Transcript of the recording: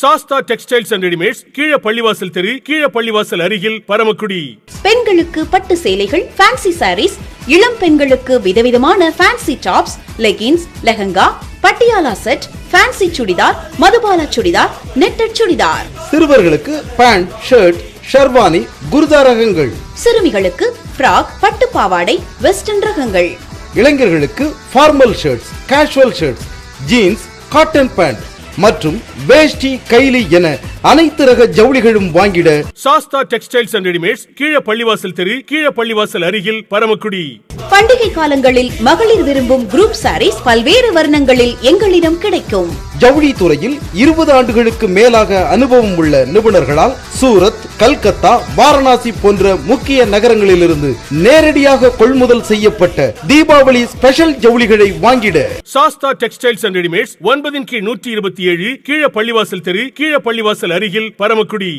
Sastha textiles and readymades, கீழ பள்ளிவாசல் தெரு, கீழ பள்ளிவாசல் அருகில், பரமக்குடி. பெண்களுக்கு பட்டு சேலைகள், ஃபேன்சி சாரீஸ், இளம் பெண்களுக்கு விதவிதமான fancy tops, leggings, lehenga, Patiala set, fancy churidar, Madhubala churidar, netted churidar. சிறுவர்களுக்கு பேண்ட், ஷர்ட், ஷர்வானி, குர்தா ரகங்கள். சிறுமிகளுக்கு ஃப்ராக், பட்டு பாவாடை, வெஸ்டர்ன் ரகங்கள். இளைஞர்களுக்கு formal shirts, casual shirts, jeans, cotton pant மற்றும் வேஷ்டி, கைலி என அனைத்து ரக ஜவுளிகளும் வாங்கிட சாஸ்தா டெக்ஸ்டைல்ஸ் அண்ட் ரெடிமேட்ஸ், கீழ பள்ளிவாசல் தெரு, கீழ பள்ளிவாசல் அருகில், பரமக்குடி. பண்டிகை காலங்களில் மகளிர் விரும்பும் குரூப் சாரீஸ் பல்வேறு வர்ணங்களில் எங்களிடம் கிடைக்கும். ஜவுளி துறையில் 20 ஆண்டுகளுக்கு மேலாக அனுபவம் உள்ள நிபுணர்களால் சூரத், கல்கத்தா, வாரணாசி போன்ற முக்கிய நகரங்களிலிருந்து நேரடியாக கொள்முதல் செய்யப்பட்ட தீபாவளி ஸ்பெஷல் ஜவுளிகளை வாங்கிட சாஸ்தா டெக்ஸ்டைல்ஸ் அண்ட் ரெடிமேட்ஸ், 9/127, கீழ பள்ளிவாசல் தெரு, கீழ பள்ளிவாசல் அருகில், பரமக்குடி.